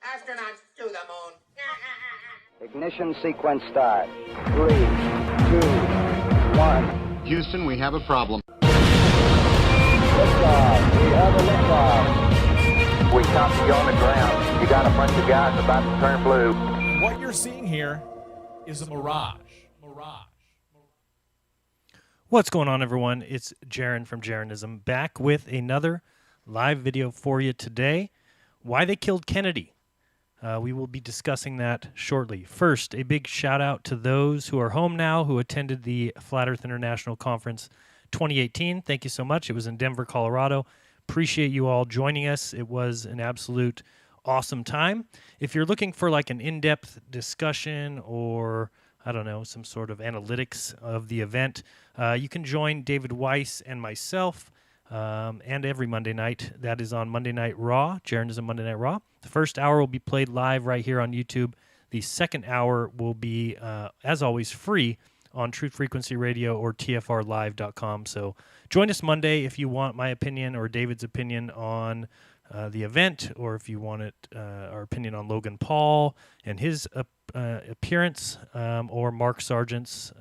Astronauts to the moon. Ignition sequence start. 3, 2, 1. Houston, we have a problem. Liftoff. We have a liftoff. We copy you on the ground. You got a bunch of guys about to turn blue. What you're seeing here is a mirage. What's going on, everyone? It's Jaron from Jeranism back with another live video for you today. Why they killed Kennedy. We will be discussing that shortly. First, a big shout out to those who are home now who attended the Flat Earth International Conference 2018. Thank you so much. It was in Denver, Colorado. Appreciate you all joining us. It was an absolute awesome time. If you're looking for like an in-depth discussion or I don't know, some sort of analytics of the event, you can join David Weiss and myself and every Monday night. That is on Monday Night Raw, Jeranism Monday Night Raw. The first hour will be played live right here on YouTube. The second hour will be, as always, free on Truth Frequency Radio or tfrlive.com. So join us Monday if you want my opinion or David's opinion on the event, or if you want our opinion on Logan Paul and his appearance, or Mark Sargent's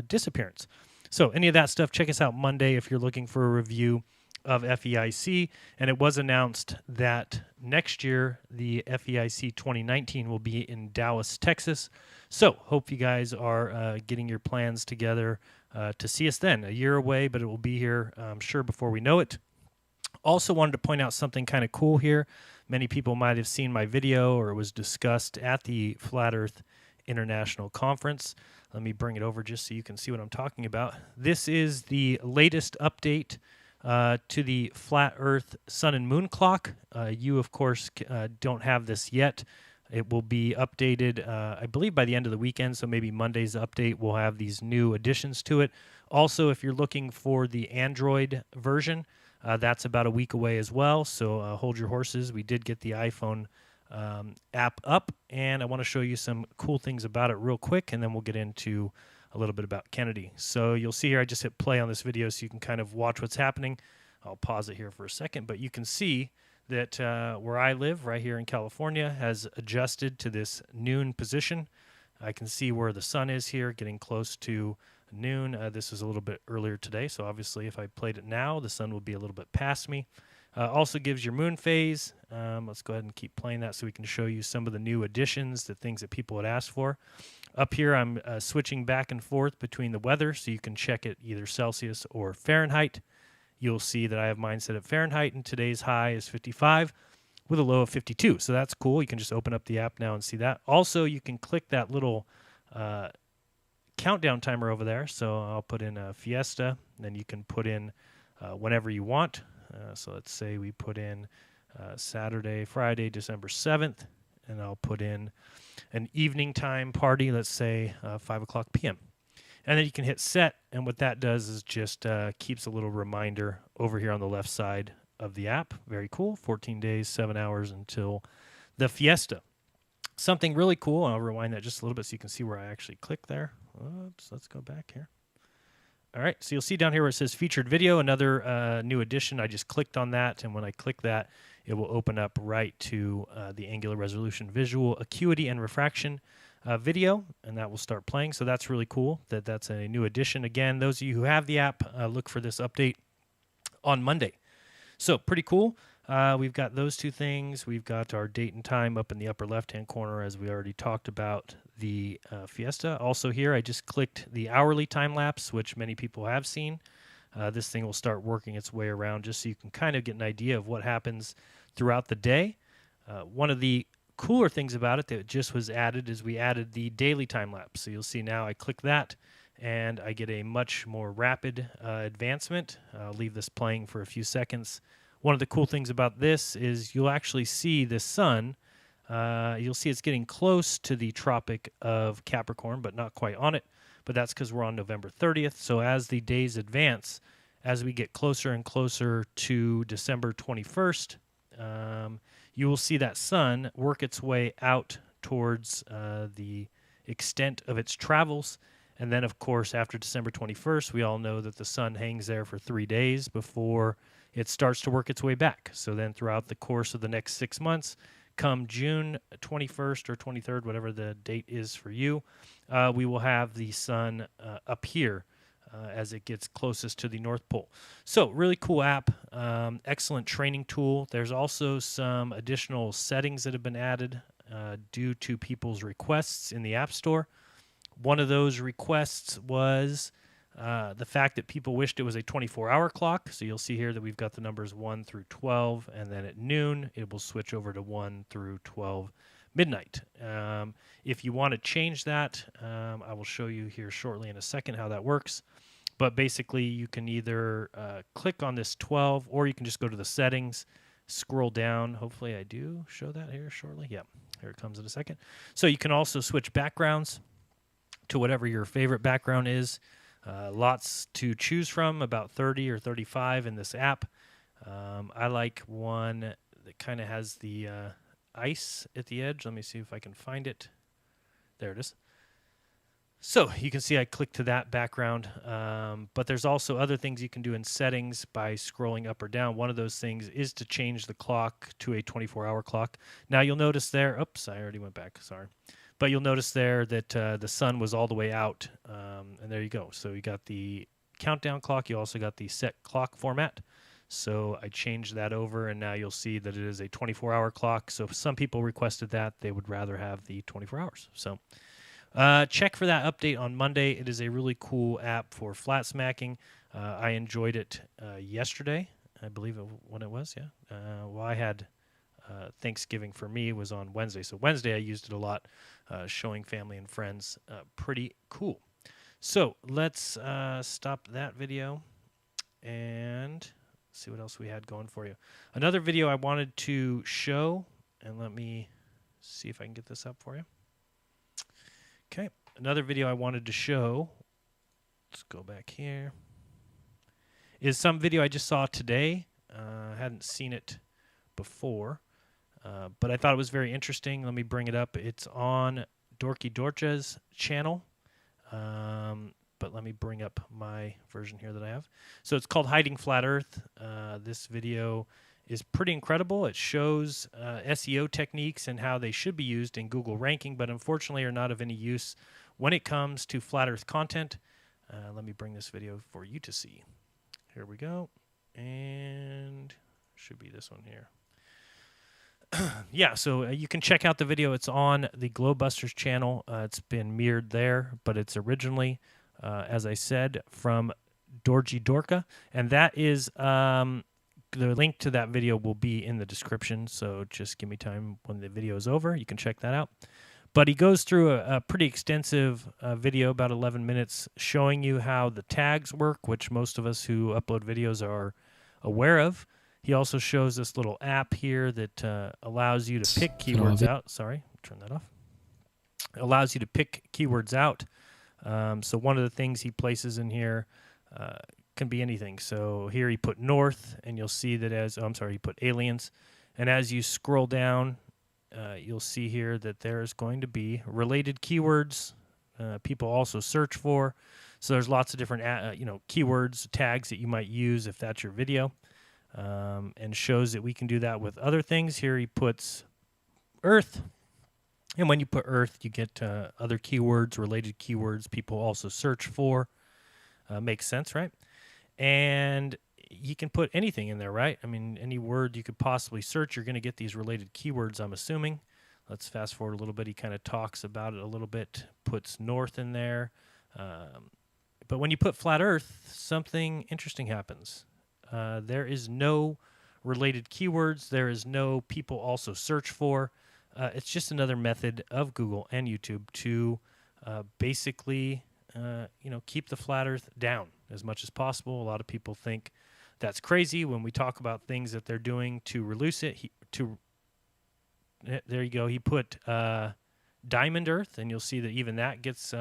disappearance. So any of that stuff, check us out Monday if you're looking for a review of FEIC. And it was announced that next year the FEIC 2019 will be in Dallas, Texas. So hope you guys are getting your plans together to see us then. A year away, but it will be here, I'm sure, before we know it. Also wanted to point out something kind of cool here. Many people might have seen my video, or it was discussed at the Flat Earth International Conference. Let me bring it over just so you can see what I'm talking about. This is the latest update to the Flat Earth Sun and Moon Clock. You, of course, don't have this yet. It will be updated, I believe, by the end of the weekend, so maybe Monday's update will have these new additions to it. Also, if you're looking for the Android version, that's about a week away as well, so hold your horses. We did get the iPhone app up, and I want to show you some cool things about it real quick, and then we'll get into a little bit about Kennedy. So you'll see here I just hit play on this video so you can kind of watch what's happening. I'll pause it here for a second, but you can see that where I live, right here in California, has adjusted to this noon position. I can see where the sun is here, getting close to noon. This is a little bit earlier today, so obviously if I played it now, the sun would be a little bit past me. Also gives your moon phase. Let's go ahead and keep playing that so we can show you some of the new additions, the things that people had asked for. Up here, I'm switching back and forth between the weather, so you can check it either Celsius or Fahrenheit. You'll see that I have mine set at Fahrenheit, and today's high is 55 with a low of 52. So that's cool. You can just open up the app now and see that. Also, you can click that little countdown timer over there. So I'll put in a Fiesta, and then you can put in whenever you want. So let's say we put in Saturday, Friday, December 7th, and I'll put in an evening time party, let's say 5 o'clock p.m. And then you can hit set, and what that does is just keeps a little reminder over here on the left side of the app. Very cool. 14 days, 7 hours until the fiesta. Something really cool, I'll rewind that just a little bit so you can see where I actually click there. Oops, let's go back here. All right, so you'll see down here where it says featured video, another new addition. I just clicked on that, and when I click that, it will open up right to the angular resolution, visual acuity, and refraction video, and that will start playing. So that's really cool that that's a new addition. Again, those of you who have the app, look for this update on Monday. So pretty cool. We've got those two things. We've got our date and time up in the upper left-hand corner, as we already talked about the fiesta. Also here, I just clicked the hourly time lapse, which many people have seen. This thing will start working its way around just so you can kind of get an idea of what happens throughout the day. One of the cooler things about it that just was added is we added the daily time lapse. So you'll see now I click that, and I get a much more rapid advancement. I'll leave this playing for a few seconds. One of the cool things about this is you'll actually see the sun. You'll see it's getting close to the Tropic of Capricorn, but not quite on it. But that's because we're on November 30th. So as the days advance, as we get closer and closer to December 21st, you will see that sun work its way out towards the extent of its travels. And then, of course, after December 21st, we all know that the sun hangs there for 3 days before it starts to work its way back. So then throughout the course of the next 6 months, come June 21st or 23rd, whatever the date is for you, we will have the sun up here as it gets closest to the North Pole. So really cool app, excellent training tool. There's also some additional settings that have been added due to people's requests in the App Store. One of those requests was the fact that people wished it was a 24-hour clock. So you'll see here that we've got the numbers 1 through 12, and then at noon it will switch over to 1 through 12 midnight. If you want to change that, I will show you here shortly in a second how that works. But basically you can either click on this 12, or you can just go to the settings, scroll down. Hopefully I do show that here shortly. Yeah, here it comes in a second. So you can also switch backgrounds to whatever your favorite background is. Lots to choose from, about 30 or 35 in this app. I like one that kind of has the ice at the edge. Let me see if I can find it. There it is. So you can see I clicked to that background, but there's also other things you can do in settings by scrolling up or down. One of those things is to change the clock to a 24-hour clock. Now you'll notice there, oops, I already went back, sorry. But you'll notice there that the sun was all the way out, and there you go. So you got the countdown clock. You also got the set clock format. So I changed that over, and now you'll see that it is a 24-hour clock. So if some people requested that, they would rather have the 24 hours. So check for that update on Monday. It is a really cool app for flat smacking. I enjoyed it yesterday, I believe when it was, yeah. Well, I had Thanksgiving for me was on Wednesday. So Wednesday I used it a lot, showing family and friends. Pretty cool. So let's stop that video and see what else we had going for you. Another video I wanted to show, and let me see if I can get this up for you. Okay, another video I wanted to show, let's go back here, is some video I just saw today. I hadn't seen it before. But I thought it was very interesting. Let me bring it up. It's on Dorky Dorcha's channel. But let me bring up my version here that I have. So it's called Hiding Flat Earth. This video is pretty incredible. It shows SEO techniques and how they should be used in Google ranking, but unfortunately are not of any use when it comes to flat Earth content. Let me bring this video for you to see. Here we go. And should be this one here. Yeah, so you can check out the video. It's on the Globebusters channel. It's been mirrored there, but it's originally, as I said, from Dorgy Dorka. And that is, the link to that video will be in the description, so just give me time when the video is over. You can check that out. But he goes through a pretty extensive video, about 11 minutes, showing you how the tags work, which most of us who upload videos are aware of. He also shows this little app here that allows you to pick keywords out. Sorry, turn that off. It allows you to pick keywords out So one of the things he places in here can be anything. So here he put North, and you'll see that he put aliens. And as you scroll down, you'll see here that there's going to be related keywords people also search for. So there's lots of different keywords, tags that you might use if that's your video, and shows that we can do that with other things. Here he puts Earth. And when you put Earth, you get other keywords, related keywords people also search for. Makes sense, right? And you can put anything in there, right? I mean, any word you could possibly search, you're going to get these related keywords, I'm assuming. Let's fast forward a little bit. He kind of talks about it a little bit, puts North in there. But when you put flat Earth, something interesting happens. There is no related keywords. There is no people also search for. It's just another method of Google and YouTube to basically, keep the flat Earth down as much as possible. A lot of people think that's crazy when we talk about things that they're doing to reduce it. There you go. He put Diamond Earth, and you'll see that even that gets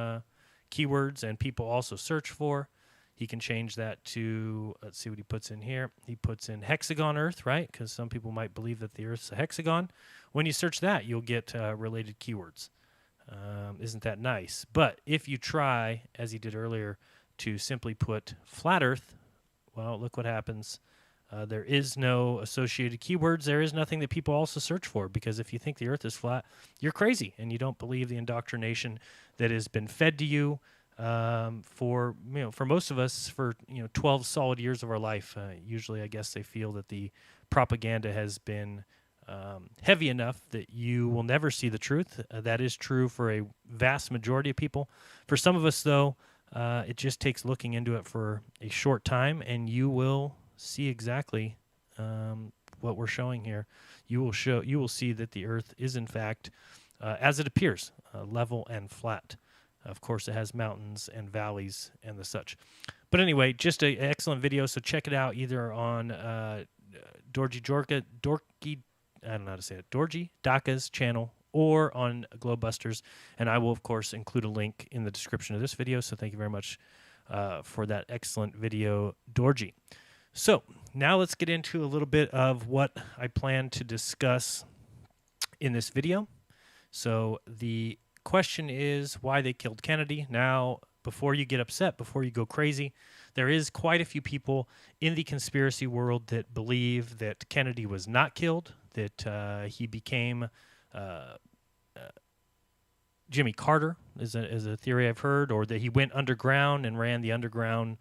keywords and people also search for. He can change that to, let's see what he puts in here. He puts in hexagon Earth, right? Because some people might believe that the Earth's a hexagon. When you search that, you'll get related keywords. Isn't that nice? But if you try, as he did earlier, to simply put flat Earth, well, look what happens. There is no associated keywords. There is nothing that people also search for, because if you think the Earth is flat, you're crazy and you don't believe the indoctrination that has been fed to you for most of us for 12 solid years of our life. Usually, I guess they feel that the propaganda has been heavy enough that you will never see the truth. That is true for a vast majority of people. For some of us, though, it just takes looking into it for a short time, and you will see exactly what we're showing here. You will see that the Earth is in fact, as it appears, level and flat. Of course, it has mountains and valleys and the such. But anyway, just an excellent video. So check it out either on Dorji Daka's channel or on Globebusters. And I will, of course, include a link in the description of this video. So thank you very much for that excellent video, Dorji. So now let's get into a little bit of what I plan to discuss in this video. So the question is why they killed Kennedy. Now, before you get upset, before you go crazy, there is quite a few people in the conspiracy world that believe that Kennedy was not killed, that he became Jimmy Carter is a theory I've heard, or that he went underground and ran the underground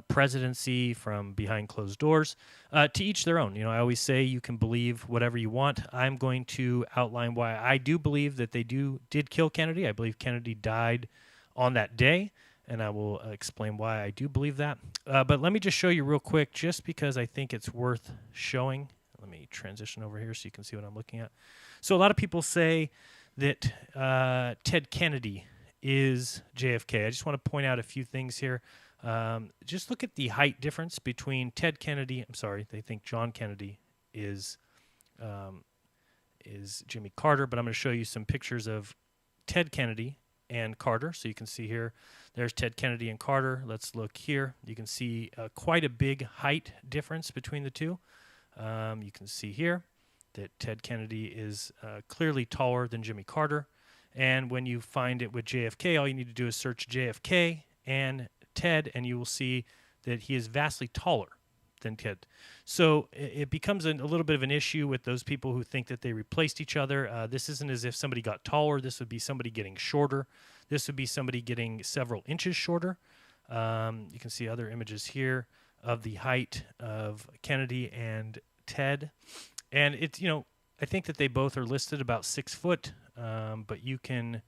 presidency from behind closed doors. To each their own. I always say you can believe whatever you want. I'm going to outline why I do believe that they did kill Kennedy. I believe Kennedy died on that day, and I will explain why I do believe that. But let me just show you real quick, just because I think it's worth showing. Let me transition over here so you can see what I'm looking at. So a lot of people say that Ted Kennedy is JFK. I just want to point out a few things here. Just look at the height difference between Ted Kennedy. I'm sorry, they think John Kennedy is Jimmy Carter, but I'm going to show you some pictures of Ted Kennedy and Carter. So you can see here, there's Ted Kennedy and Carter. Let's look here. You can see quite a big height difference between the two. You can see here that Ted Kennedy is clearly taller than Jimmy Carter. And when you find it with JFK, all you need to do is search JFK and Ted, and you will see that he is vastly taller than Ted. So it becomes a little bit of an issue with those people who think that they replaced each other. This isn't as if somebody got taller. This would be somebody getting shorter. This would be somebody getting several inches shorter. You can see other images here of the height of Kennedy and Ted. And it's, I think that they both are listed about 6 foot, but you can...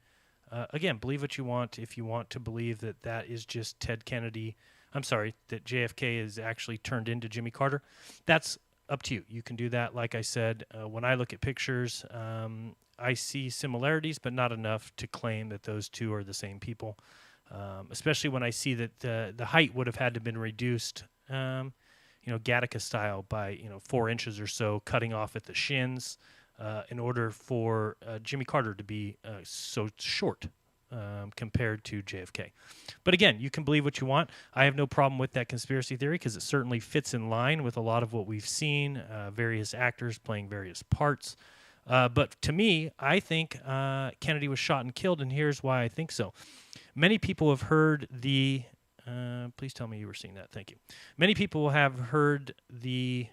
again, believe what you want. If you want to believe that that is just Ted Kennedy, that JFK is actually turned into Jimmy Carter, that's up to you. You can do that. Like I said, when I look at pictures, I see similarities, but not enough to claim that those two are the same people, especially when I see that the height would have had to have been reduced, Gattaca style by, 4 inches or so, cutting off at the shins, in order for Jimmy Carter to be so short. compared to JFK. But again, you can believe what you want. I have no problem with that conspiracy theory because it certainly fits in line with a lot of what we've seen, various actors playing various parts. But to me, I think Kennedy was shot and killed, and here's why I think so. Many people have heard the... please tell me you were seeing that. Thank you. Many people have heard the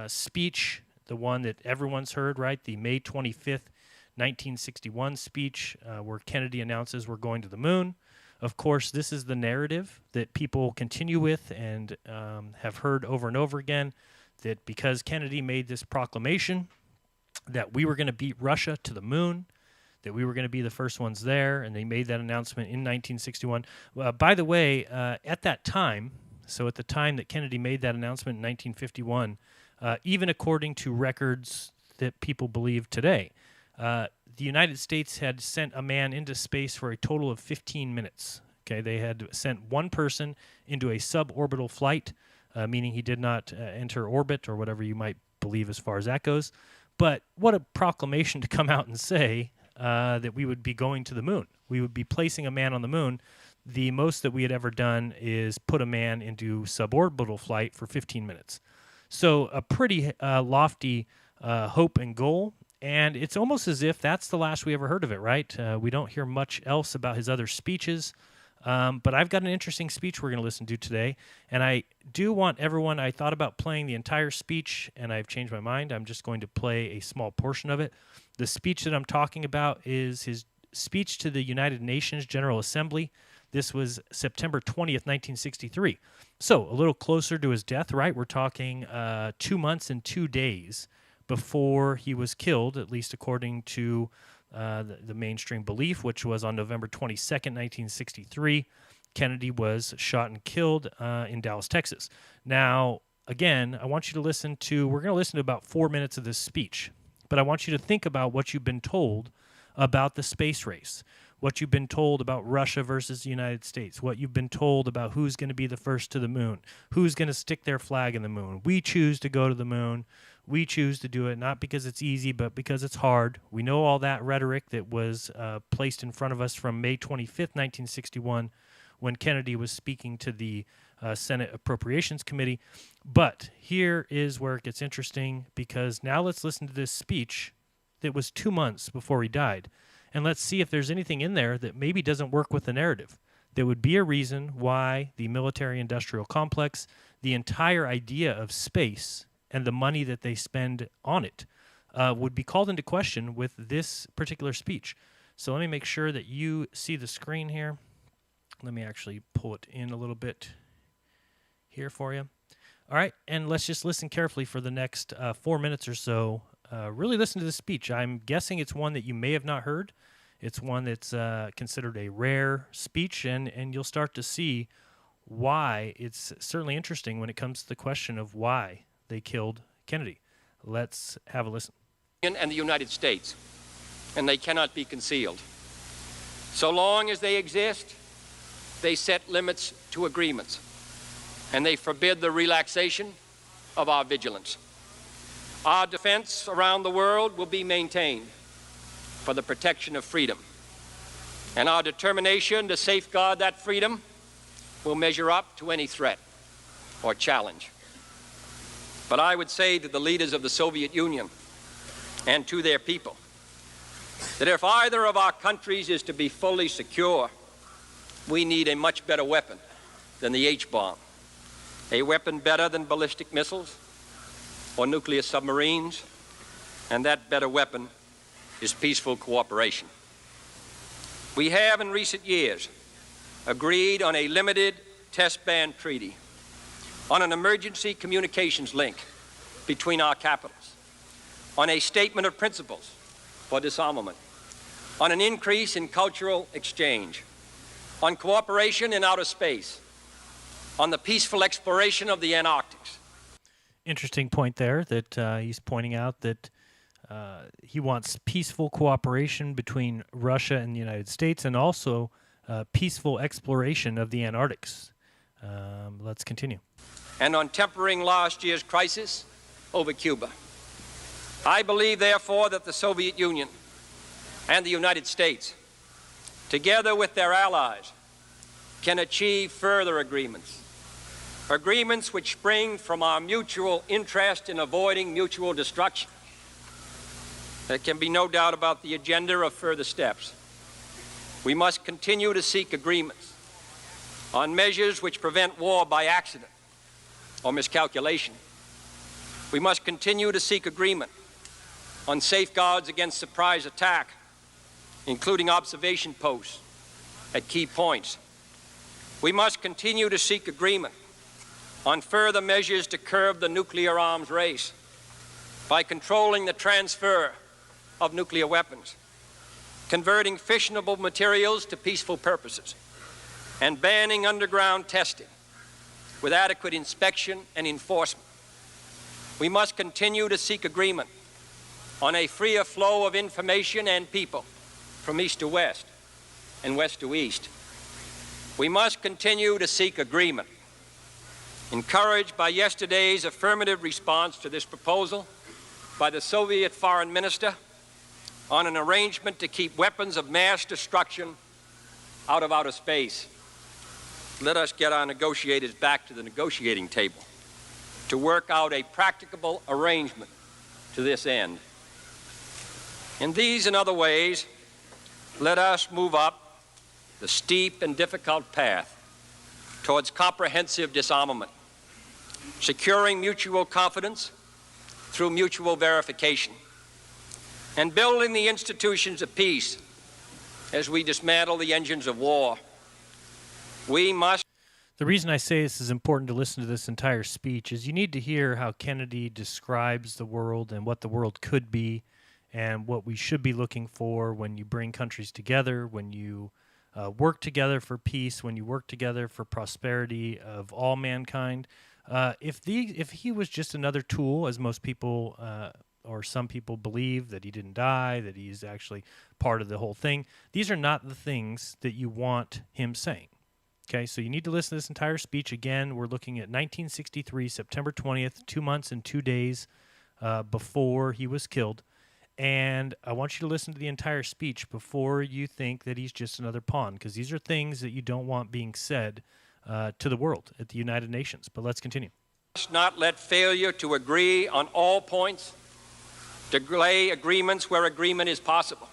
speech, the one that everyone's heard, right? The May 25th, 1961 speech where Kennedy announces we're going to the moon. Of course, this is the narrative that people continue with and have heard over and over again, that because Kennedy made this proclamation that we were going to beat Russia to the moon, that we were going to be the first ones there, and they made that announcement in 1961. By the way, at that time, so at the time that Kennedy made that announcement in 1951, even according to records that people believe today, the United States had sent a man into space for a total of 15 minutes. Okay, they had sent one person into a suborbital flight, meaning he did not enter orbit or whatever you might believe as far as that goes. But what a proclamation to come out and say that we would be going to the moon. We would be placing a man on the moon. The most that we had ever done is put a man into suborbital flight for 15 minutes. So a pretty lofty hope and goal. And it's almost as if that's the last we ever heard of it, right? We don't hear much else about his other speeches. But I've got an interesting speech we're going to listen to today. And I do want everyone, I thought about playing the entire speech, and I've changed my mind. I'm just going to play a small portion of it. The speech that I'm talking about is his speech to the United Nations General Assembly. This was September 20th, 1963. So a little closer to his death, right? We're talking 2 months and 2 days before he was killed, at least according to the mainstream belief, which was on November 22nd, 1963. Kennedy was shot and killed in Dallas, Texas. Now, again, I want you to listen to, we're going to listen to about 4 minutes of this speech, but I want you to think about what you've been told about the space race, what you've been told about Russia versus the United States, what you've been told about who's going to be the first to the moon, who's going to stick their flag in the moon. We choose to go to the moon. We choose to do it not because it's easy, but because it's hard. We know all that rhetoric that was placed in front of us from May 25th, 1961, when Kennedy was speaking to the Senate Appropriations Committee. But here is where it gets interesting, because now let's listen to this speech that was 2 months before he died. And let's see if there's anything in there that maybe doesn't work with the narrative. There would be a reason why the military-industrial complex, the entire idea of space, and the money that they spend on it would be called into question with this particular speech. So let me make sure that you see the screen here. Let me actually pull it in a little bit here for you. All right, and let's just listen carefully for the next 4 minutes or so. Really listen to this speech. I'm guessing it's one that you may have not heard. It's one that's considered a rare speech, and you'll start to see why it's certainly interesting when it comes to the question of why they killed Kennedy. Let's have a listen. And the United States, and they cannot be concealed. So long as they exist, they set limits to agreements, and they forbid the relaxation of our vigilance. Our defense around the world will be maintained for the protection of freedom, and our determination to safeguard that freedom will measure up to any threat or challenge. But I would say to the leaders of the Soviet Union and to their people that if either of our countries is to be fully secure, we need a much better weapon than the H-bomb, a weapon better than ballistic missiles or nuclear submarines, and that better weapon is peaceful cooperation. We have in recent years agreed on a limited test ban treaty, on an emergency communications link between our capitals, on a statement of principles for disarmament, on an increase in cultural exchange, on cooperation in outer space, on the peaceful exploration of the Antarctic. Interesting point there that he's pointing out that he wants peaceful cooperation between Russia and the United States, and also peaceful exploration of the Antarctics. Let's continue. And on tempering last year's crisis over Cuba. I believe, therefore, that the Soviet Union and the United States together with their allies, can achieve further agreements, agreements which spring from our mutual interest in avoiding mutual destruction. There can be no doubt about the agenda of further steps. We must continue to seek agreements on measures which prevent war by accident or miscalculation. We must continue to seek agreement on safeguards against surprise attack, including observation posts at key points. We must continue to seek agreement on further measures to curb the nuclear arms race by controlling the transfer of nuclear weapons, converting fissionable materials to peaceful purposes, and banning underground testing with adequate inspection and enforcement. We must continue to seek agreement on a freer flow of information and people from east to west and west to east. We must continue to seek agreement, encouraged by yesterday's affirmative response to this proposal by the Soviet foreign minister on an arrangement to keep weapons of mass destruction out of outer space. Let us get our negotiators back to the negotiating table to work out a practicable arrangement to this end. In these and other ways, let us move up the steep and difficult path towards comprehensive disarmament, securing mutual confidence through mutual verification, and building the institutions of peace as we dismantle the engines of war. We must. The reason I say this is important to listen to this entire speech is you need to hear how Kennedy describes the world and what the world could be and what we should be looking for when you bring countries together, when you work together for peace, when you work together for prosperity of all mankind. If he was just another tool, as most people or some people believe, that he didn't die, that he's actually part of the whole thing, these are not the things that you want him saying. Okay, so you need to listen to this entire speech. Again, we're looking at 1963, September 20th, 2 months and 2 days before he was killed. And I want you to listen to the entire speech before you think that he's just another pawn, because these are things that you don't want being said to the world at the United Nations. But let's continue. We must not let failure to agree on all points delay agreements where agreement is possible.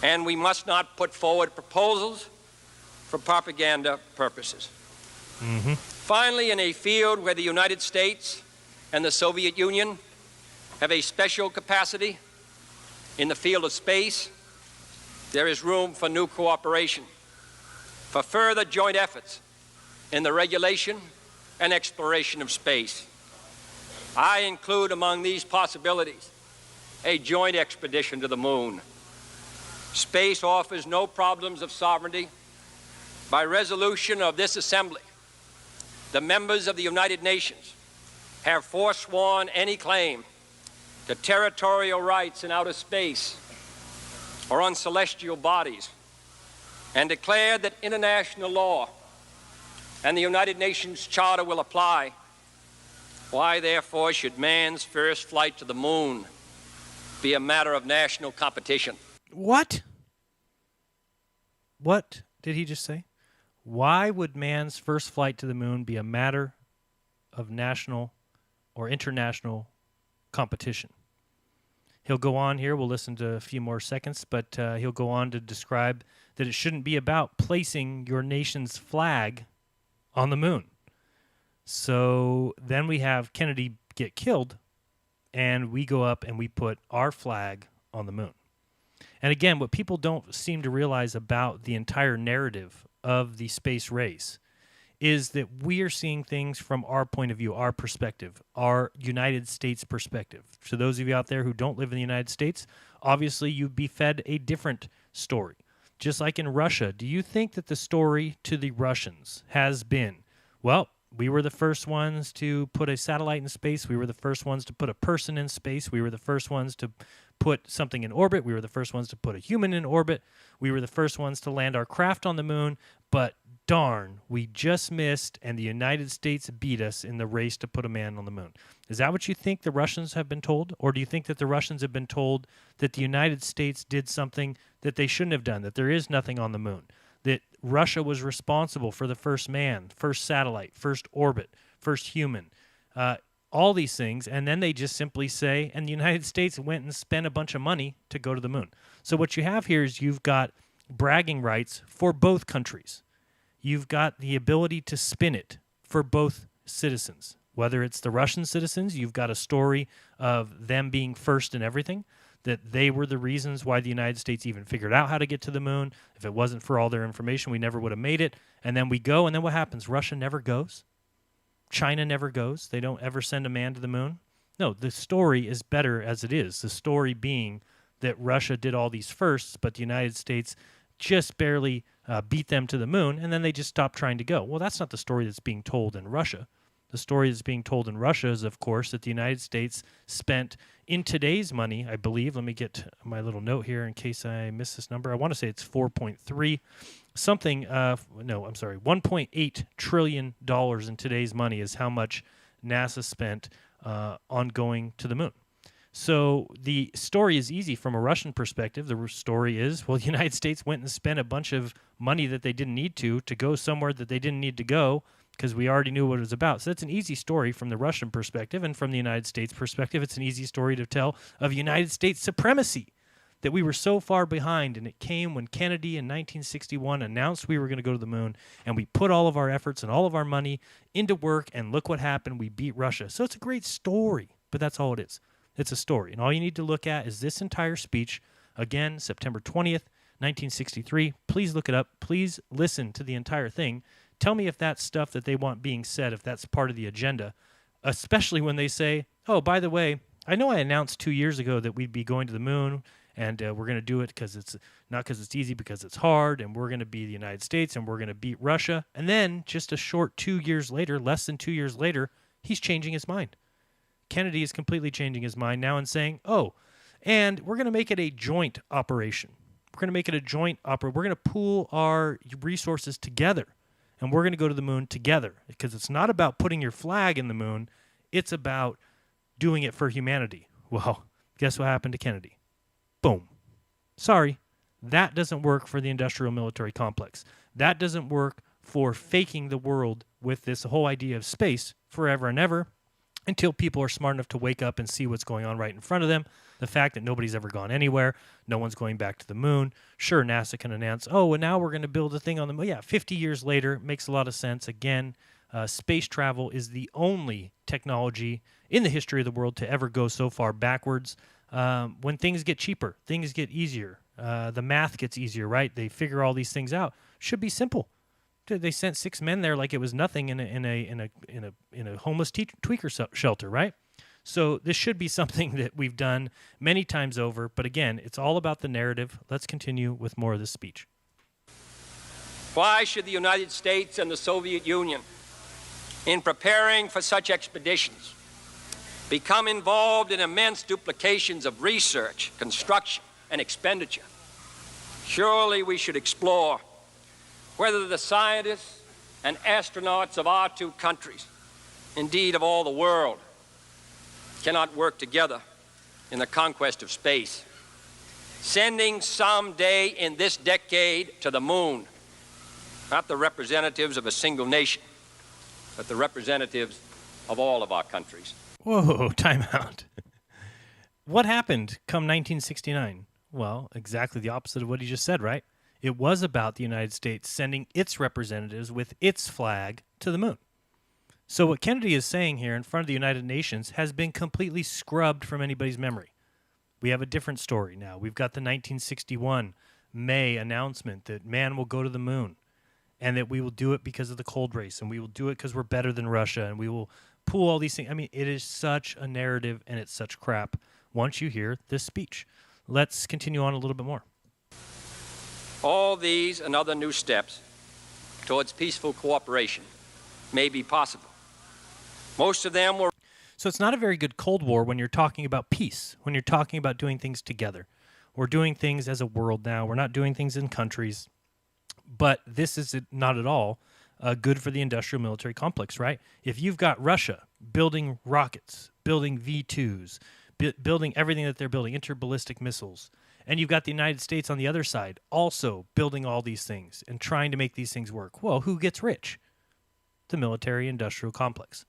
And we must not put forward proposals for propaganda purposes. Finally, in a field where the United States and the Soviet Union have a special capacity in the field of space, there is room for new cooperation, for further joint efforts in the regulation and exploration of space. I include among these possibilities a joint expedition to the moon. Space offers no problems of sovereignty. By resolution of this assembly, the members of the United Nations have forsworn any claim to territorial rights in outer space or on celestial bodies, and declared that international law and the United Nations Charter will apply. Why, therefore, should man's first flight to the moon be a matter of national competition? What? What did he just say? Why would man's first flight to the moon be a matter of national or international competition? He'll go on here. We'll listen to a few more seconds, but he'll go on to describe that it shouldn't be about placing your nation's flag on the moon. So then we have Kennedy get killed, and we go up and we put our flag on the moon. And again, what people don't seem to realize about the entire narrative of the space race is that we are seeing things from our point of view, our perspective, our United States perspective. So those of you out there who don't live in the United States, obviously you'd be fed a different story. Just like in Russia, do you think that the story to the Russians has been, well, we were the first ones to put a satellite in space. We were the first ones to put a person in space. We were the first ones to put something in orbit. We were the first ones to put a human in orbit. We were the first ones to land our craft on the moon. But darn, we just missed, and the United States beat us in the race to put a man on the moon. Is that what you think the Russians have been told? Or do you think that the Russians have been told that the United States did something that they shouldn't have done, that there is nothing on the moon, that Russia was responsible for the first man, first satellite, first orbit, first human, all these things, and then they just simply say, and the United States went and spent a bunch of money to go to the moon. So what you have here is you've got bragging rights for both countries. You've got the ability to spin it for both citizens. Whether it's the Russian citizens, you've got a story of them being first in everything, that they were the reasons why the United States even figured out how to get to the moon. If it wasn't for all their information, we never would have made it. And then we go, and then what happens? Russia never goes. China never goes. They don't ever send a man to the moon. No, the story is better as it is. The story being that Russia did all these firsts, but the United States just barely beat them to the moon, and then they just stopped trying to go. Well, that's not the story that's being told in Russia. The story that's being told in Russia is, of course, that the United States spent, in today's money, I believe, let me get my little note here in case I miss this number. I want to say it's 4.3 something, no, I'm sorry, $1.8 trillion in today's money is how much NASA spent on going to the moon. So the story is easy from a Russian perspective. The story is, well, the United States went and spent a bunch of money that they didn't need to go somewhere that they didn't need to go because we already knew what it was about. So that's an easy story from the Russian perspective, and from the United States perspective, it's an easy story to tell of United States supremacy, that we were so far behind, and it came when Kennedy in 1961 announced we were going to go to the moon, and we put all of our efforts and all of our money into work, and look what happened. We beat Russia. So it's a great story, but that's all it is. It's a story, and all you need to look at is this entire speech, again, September 20th, 1963. Please look it up. Please listen to the entire thing. Tell me if that's stuff that they want being said, if that's part of the agenda, especially when they say, oh, by the way, I know I announced 2 years ago that we'd be going to the moon, and we're going to do it because it's not because it's easy, because it's hard, and we're going to be the United States, and we're going to beat Russia. And then just a short 2 years later, less than 2 years later, he's changing his mind. Kennedy is completely changing his mind now and saying, oh, and we're going to make it a joint operation. We're going to make it a joint operation. We're going to pool our resources together, and we're going to go to the moon together, because it's not about putting your flag in the moon. It's about doing it for humanity. Well, guess what happened to Kennedy? Boom. Sorry, that doesn't work for the industrial military complex. That doesn't work for faking the world with this whole idea of space forever and ever, until people are smart enough to wake up and see what's going on right in front of them. The fact that nobody's ever gone anywhere, no one's going back to the moon. Sure, NASA can announce, oh, and now we're going to build a thing on the moon. Yeah, 50 years later, makes a lot of sense. Again, space travel is the only technology in the history of the world to ever go so far backwards. When things get cheaper, things get easier. The math gets easier, right? They figure all these things out. Should be simple. They sent 6 men there like it was nothing in a homeless tweaker shelter, right? So this should be something that we've done many times over. But again, it's all about the narrative. Let's continue with more of this speech. Why should the United States and the Soviet Union, in preparing for such expeditions, become involved in immense duplications of research, construction, and expenditure? Surely we should explore whether the scientists and astronauts of our two countries, indeed of all the world, cannot work together in the conquest of space, sending someday in this decade to the moon, not the representatives of a single nation, but the representatives of all of our countries. Whoa, time out. What happened come 1969? Well, exactly the opposite of what he just said, right? It was about the United States sending its representatives with its flag to the moon. So what Kennedy is saying here in front of the United Nations has been completely scrubbed from anybody's memory. We have a different story now. We've got the 1961 May announcement that man will go to the moon, and that we will do it because of the cold race, and we will do it because we're better than Russia, and we will pool all these things. I mean, it is such a narrative, and it's such crap once you hear this speech. Let's continue on a little bit more. All these and other new steps towards peaceful cooperation may be possible. Most of them were... So it's not a very good Cold War when you're talking about peace, when you're talking about doing things together. We're doing things as a world now. We're not doing things in countries. But this is not at all good for the industrial military complex, right? If you've got Russia building rockets, building V-2s, building everything that they're building, interballistic missiles, And you've got the United States on the other side also building all these things and trying to make these things work. Well, who gets rich? The military-industrial complex.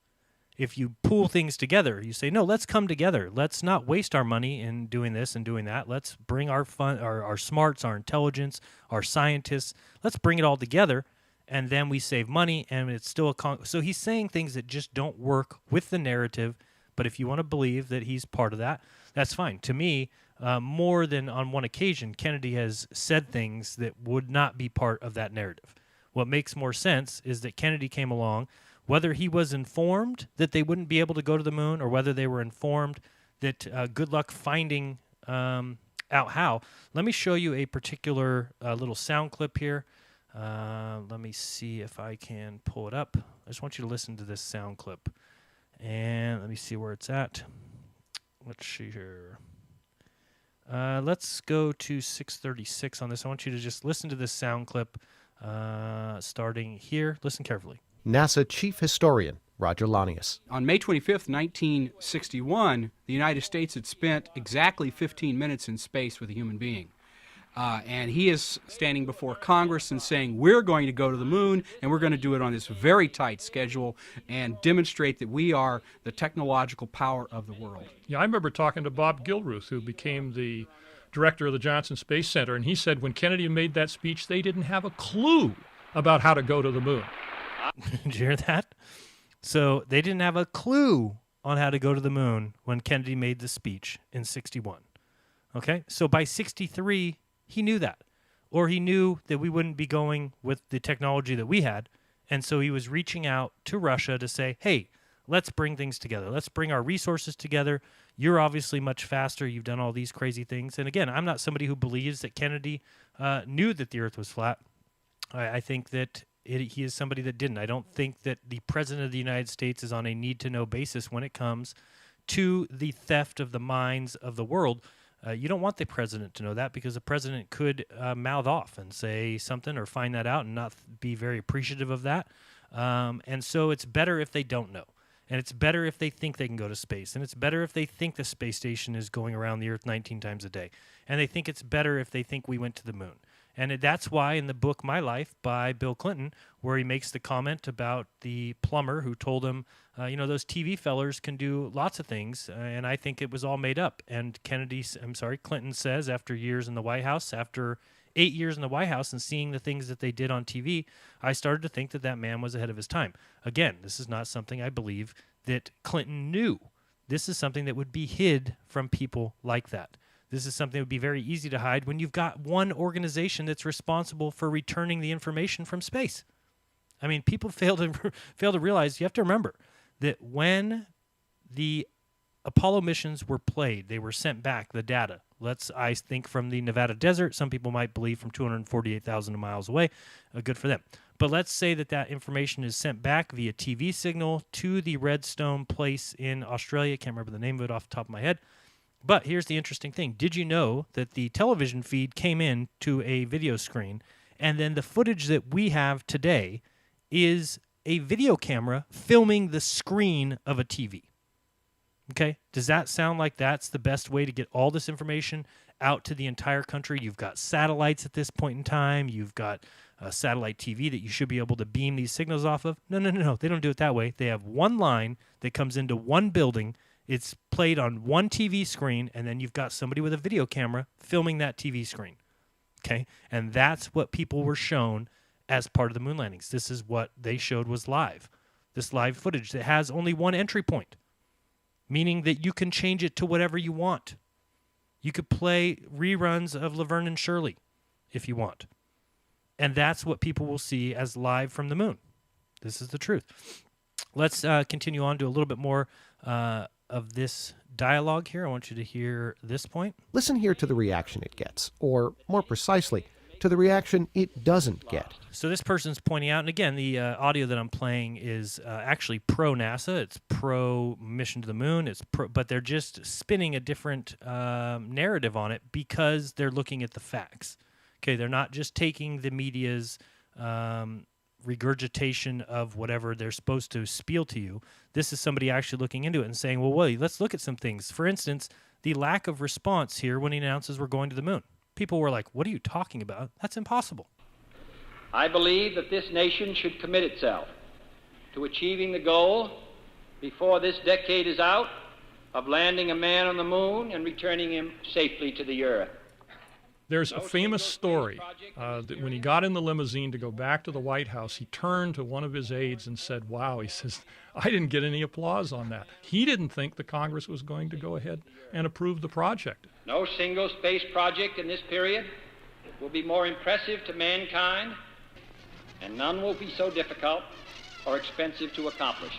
If you pool things together, you say, no, let's come together. Let's not waste our money in doing this and doing that. Let's bring our smarts, our intelligence, our scientists. Let's bring it all together, and then we save money, and it's still so he's saying things that just don't work with the narrative, but if you want to believe that he's part of that, that's fine. To me, more than on one occasion, Kennedy has said things that would not be part of that narrative. What makes more sense is that Kennedy came along, whether he was informed that they wouldn't be able to go to the moon or whether they were informed that good luck finding out how. Let me show you a particular little sound clip here. Let me see if I can pull it up. I just want you to listen to this sound clip. And let me see where it's at. Let's see here. Let's go to 636 on this. I want you to just listen to this sound clip starting here. Listen carefully. NASA Chief Historian Roger Lanius. On May 25th, 1961, the United States had spent exactly 15 minutes in space with a human being. And he is standing before Congress and saying, we're going to go to the moon, and we're going to do it on this very tight schedule and demonstrate that we are the technological power of the world. Yeah, I remember talking to Bob Gilruth, who became the director of the Johnson Space Center, and he said when Kennedy made that speech, they didn't have a clue about how to go to the moon. Did you hear that? So they didn't have a clue on how to go to the moon when Kennedy made the speech in 61. Okay? So by 63, he knew that. Or he knew that we wouldn't be going with the technology that we had. And so he was reaching out to Russia to say, hey, let's bring things together. Let's bring our resources together. You're obviously much faster. You've done all these crazy things. And again, I'm not somebody who believes that Kennedy knew that the earth was flat. I think that he is somebody that didn't. I don't think that the President of the United States is on a need-to-know basis when it comes to the theft of the minds of the world. You don't want the president to know that because the president could mouth off and say something or find that out and not be very appreciative of that. And so it's better if they don't know. And it's better if they think they can go to space. And it's better if they think the space station is going around the Earth 19 times a day. And they think it's better if they think we went to the moon. And that's why in the book My Life by Bill Clinton, where he makes the comment about the plumber who told him, those TV fellers can do lots of things, and I think it was all made up. And Clinton says after years in the White House, after 8 years in the White House and seeing the things that they did on TV, I started to think that man was ahead of his time. Again, this is not something I believe that Clinton knew. This is something that would be hid from people like that. This is something that would be very easy to hide when you've got one organization that's responsible for returning the information from space. I mean, people fail to realize, you have to remember that when the Apollo missions were played, they were sent back, the data. I think from the Nevada desert, some people might believe from 248,000 miles away. Good for them. But let's say that information is sent back via TV signal to the Redstone place in Australia. I can't remember the name of it off the top of my head. But here's the interesting thing. Did you know that the television feed came in to a video screen, and then the footage that we have today is a video camera filming the screen of a TV? Okay? Does that sound like that's the best way to get all this information out to the entire country? You've got satellites at this point in time. You've got satellite TV that you should be able to beam these signals off of. No. They don't do it that way. They have one line that comes into one building. It's played on one TV screen, and then you've got somebody with a video camera filming that TV screen. Okay? And that's what people were shown as part of the moon landings. This is what they showed was live. This live footage that has only one entry point, meaning that you can change it to whatever you want. You could play reruns of Laverne and Shirley if you want. And that's what people will see as live from the moon. This is the truth. Let's continue on to a little bit more of this dialogue here. I want you to hear this point. Listen here to the reaction it gets, or more precisely, to the reaction it doesn't get. So this person's pointing out, and again, the audio that I'm playing is actually pro-NASA. It's pro-mission to the moon. But they're just spinning a different narrative on it because they're looking at the facts. Okay, they're not just taking the media's regurgitation of whatever they're supposed to spiel to you. This is somebody actually looking into it and saying, well, wait, let's look at some things. For instance, the lack of response here when he announces we're going to the moon. People were like, what are you talking about? That's impossible. I believe that this nation should commit itself to achieving the goal before this decade is out of landing a man on the moon and returning him safely to the earth. There's a famous story that when he got in the limousine to go back to the White House, he turned to one of his aides and said, wow, he says, I didn't get any applause on that. He didn't think the Congress was going to go ahead and approve the project. No single space project in this period will be more impressive to mankind, and none will be so difficult or expensive to accomplish.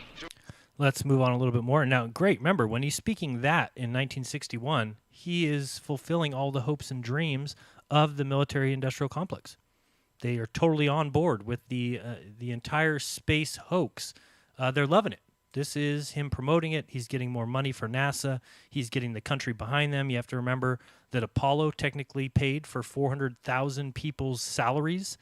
Let's move on a little bit more. Now, great. Remember, when he's speaking that in 1961, he is fulfilling all the hopes and dreams of the military-industrial complex. They are totally on board with the entire space hoax. They're loving it. This is him promoting it. He's getting more money for NASA. He's getting the country behind them. You have to remember that Apollo technically paid for 400,000 people's salaries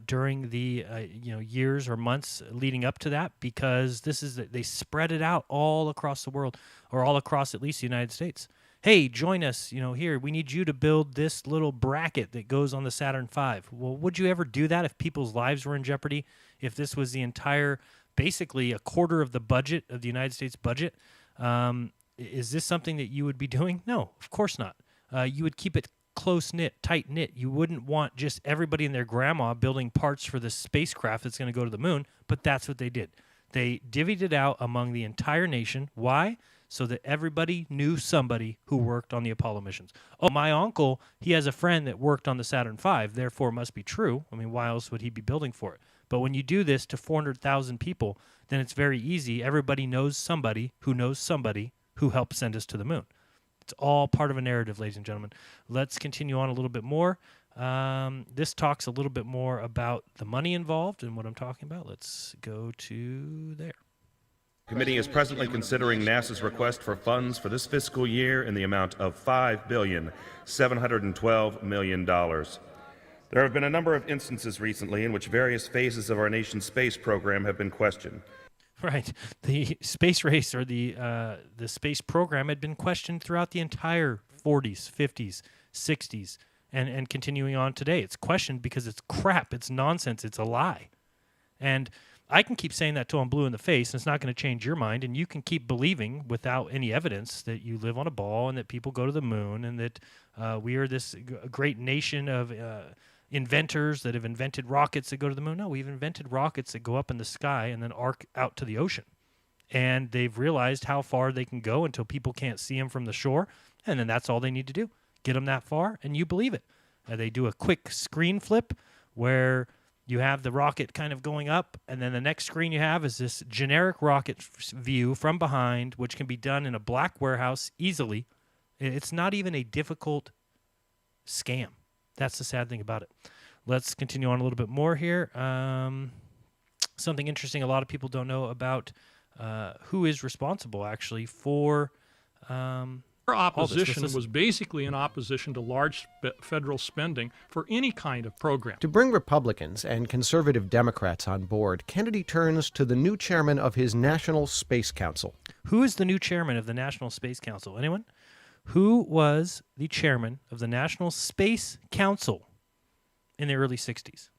during the years or months leading up to that, because they spread it out all across the world, or all across at least the United States. Hey, join us, here, we need you to build this little bracket that goes on the Saturn V. Well, would you ever do that if people's lives were in jeopardy? If this was the entire, basically a quarter of the budget of the United States budget? Is this something that you would be doing? No, of course not. You would keep it close-knit, tight-knit. You wouldn't want just everybody and their grandma building parts for the spacecraft that's going to go to the moon, but that's what they did. They divvied it out among the entire nation. Why? So that everybody knew somebody who worked on the Apollo missions. Oh, my uncle, he has a friend that worked on the Saturn V, therefore it must be true. I mean, why else would he be building for it? But when you do this to 400,000 people, then it's very easy. Everybody knows somebody who helped send us to the moon. It's all part of a narrative, ladies and gentlemen. Let's continue on a little bit more. This talks a little bit more about the money involved and what I'm talking about. Let's go to there. The committee is presently considering NASA's request for funds for this fiscal year in the amount of $5,712 million. There have been a number of instances recently in which various phases of our nation's space program have been questioned. Right. The space race, or the space program, had been questioned throughout the entire 40s, 50s, 60s, and continuing on today. It's questioned because it's crap, it's nonsense, it's a lie. And I can keep saying that till I'm blue in the face, and it's not going to change your mind, and you can keep believing without any evidence that you live on a ball and that people go to the moon and that we are this great nation of inventors that have invented rockets that go to the moon. No, we've invented rockets that go up in the sky and then arc out to the ocean. And they've realized how far they can go until people can't see them from the shore, and then that's all they need to do. Get them that far, and you believe it. They do a quick screen flip where you have the rocket kind of going up, and then the next screen you have is this generic rocket view from behind, which can be done in a black warehouse easily. It's not even a difficult scam. That's the sad thing about it. Let's continue on a little bit more here. Something interesting a lot of people don't know about who is responsible, actually, for Our opposition was basically in opposition to large federal spending for any kind of program. To bring Republicans and conservative Democrats on board, Kennedy turns to the new chairman of his National Space Council. Who is the new chairman of the National Space Council? Anyone? Who was the chairman of the National Space Council in the early 60s?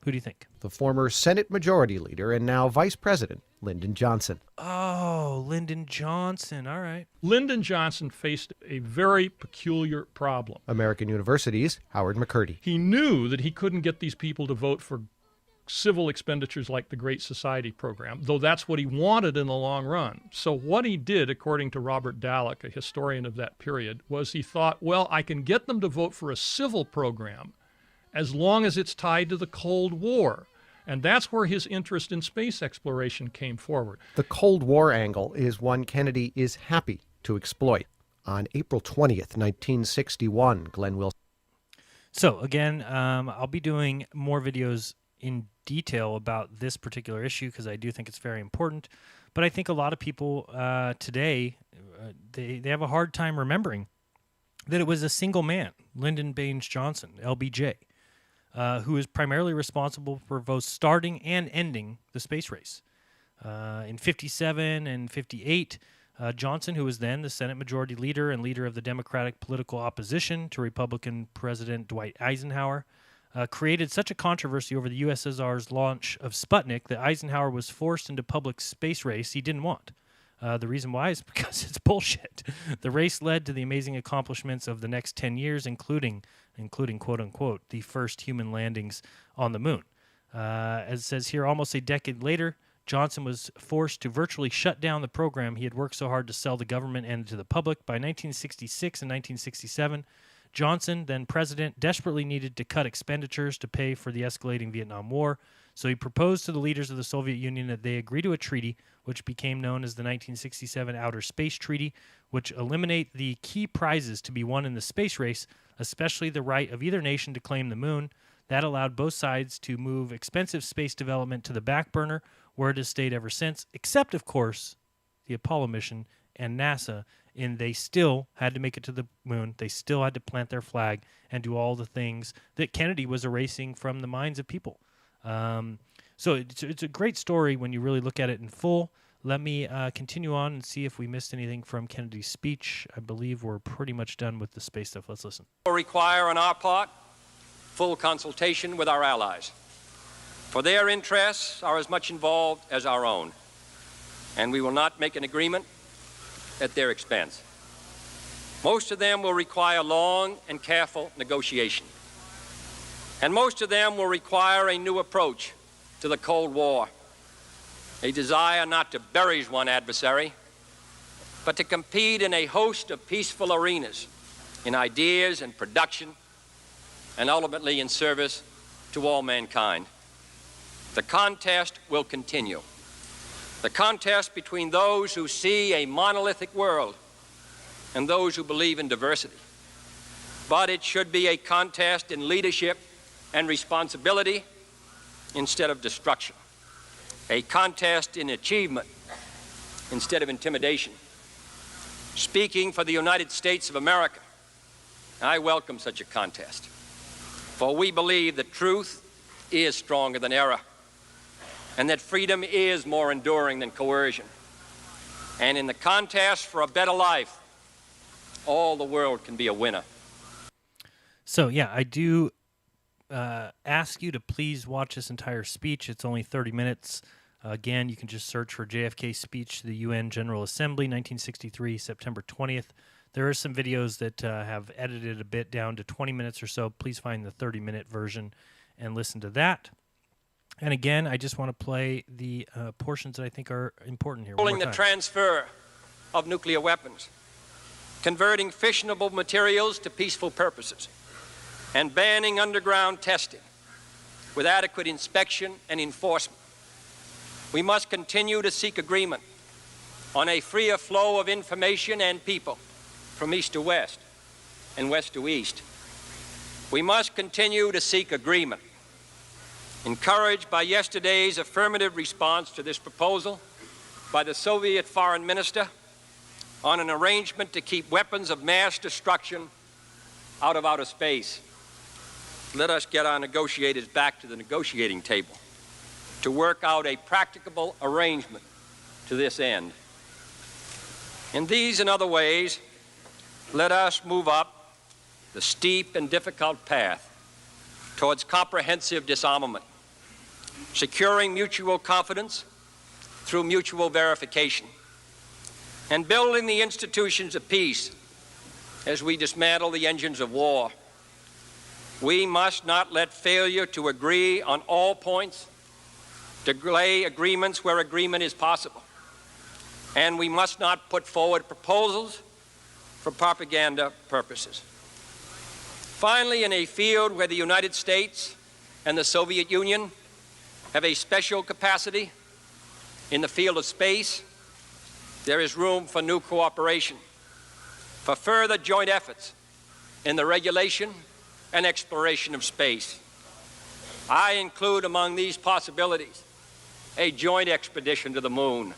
Who do you think? The former Senate Majority Leader and now Vice President, Lyndon Johnson. Oh, Lyndon Johnson. All right. Lyndon Johnson faced a very peculiar problem. American University's Howard McCurdy. He knew that he couldn't get these people to vote for civil expenditures like the Great Society program, though that's what he wanted in the long run. So what he did, according to Robert Dallek, a historian of that period, was he thought, well, I can get them to vote for a civil program as long as it's tied to the Cold War. And that's where his interest in space exploration came forward. The Cold War angle is one Kennedy is happy to exploit. On April 20th, 1961, Glenn Wilson. So, again, I'll be doing more videos in detail about this particular issue because I do think it's very important. But I think a lot of people today, they have a hard time remembering that it was a single man, Lyndon Baines Johnson, LBJ, who is primarily responsible for both starting and ending the space race. In 57 and 58, Johnson, who was then the Senate Majority Leader and leader of the Democratic political opposition to Republican President Dwight Eisenhower, created such a controversy over the USSR's launch of Sputnik that Eisenhower was forced into public space race he didn't want. The reason why is because it's bullshit. The race led to the amazing accomplishments of the next 10 years, including quote-unquote, the first human landings on the moon. As it says here, almost a decade later, Johnson was forced to virtually shut down the program he had worked so hard to sell the government and to the public. By 1966 and 1967, Johnson, then president, desperately needed to cut expenditures to pay for the escalating Vietnam War, so he proposed to the leaders of the Soviet Union that they agree to a treaty which became known as the 1967 Outer Space Treaty, which eliminate the key prizes to be won in the space race, especially the right of either nation to claim the moon. That allowed both sides to move expensive space development to the back burner, where it has stayed ever since, except, of course, the Apollo mission and NASA, and they still had to make it to the moon. They still had to plant their flag and do all the things that Kennedy was erasing from the minds of people. So it's a great story when you really look at it in full. Let me continue on and see if we missed anything from Kennedy's speech. I believe we're pretty much done with the space stuff. Let's listen. We require on our part full consultation with our allies, for their interests are as much involved as our own, and we will not make an agreement at their expense. Most of them will require long and careful negotiation, and most of them will require a new approach to the Cold War, a desire not to bury one adversary, but to compete in a host of peaceful arenas, in ideas and production, and ultimately in service to all mankind. The contest will continue. The contest between those who see a monolithic world and those who believe in diversity. But it should be a contest in leadership and responsibility instead of destruction. A contest in achievement instead of intimidation. Speaking for the United States of America, I welcome such a contest, for we believe that truth is stronger than error, and that freedom is more enduring than coercion. And in the contest for a better life, all the world can be a winner. So, yeah, I do ask you to please watch this entire speech. It's only 30 minutes. Again, you can just search for JFK speech to the UN General Assembly, 1963, September 20th. There are some videos that have edited a bit down to 20 minutes or so. Please find the 30-minute version and listen to that. And again, I just want to play the portions that I think are important here. Controlling the transfer of nuclear weapons, converting fissionable materials to peaceful purposes, and banning underground testing with adequate inspection and enforcement. We must continue to seek agreement on a freer flow of information and people from east to west and west to east. We must continue to seek agreement, encouraged by yesterday's affirmative response to this proposal by the Soviet foreign minister on an arrangement to keep weapons of mass destruction out of outer space. Let us get our negotiators back to the negotiating table to work out a practicable arrangement to this end. In these and other ways, let us move up the steep and difficult path towards comprehensive disarmament, securing mutual confidence through mutual verification, and building the institutions of peace as we dismantle the engines of war. We must not let failure to agree on all points delay agreements where agreement is possible. And we must not put forward proposals for propaganda purposes. Finally, in a field where the United States and the Soviet Union have a special capacity in the field of space, there is room for new cooperation, for further joint efforts in the regulation and exploration of space. I include among these possibilities a joint expedition to the moon.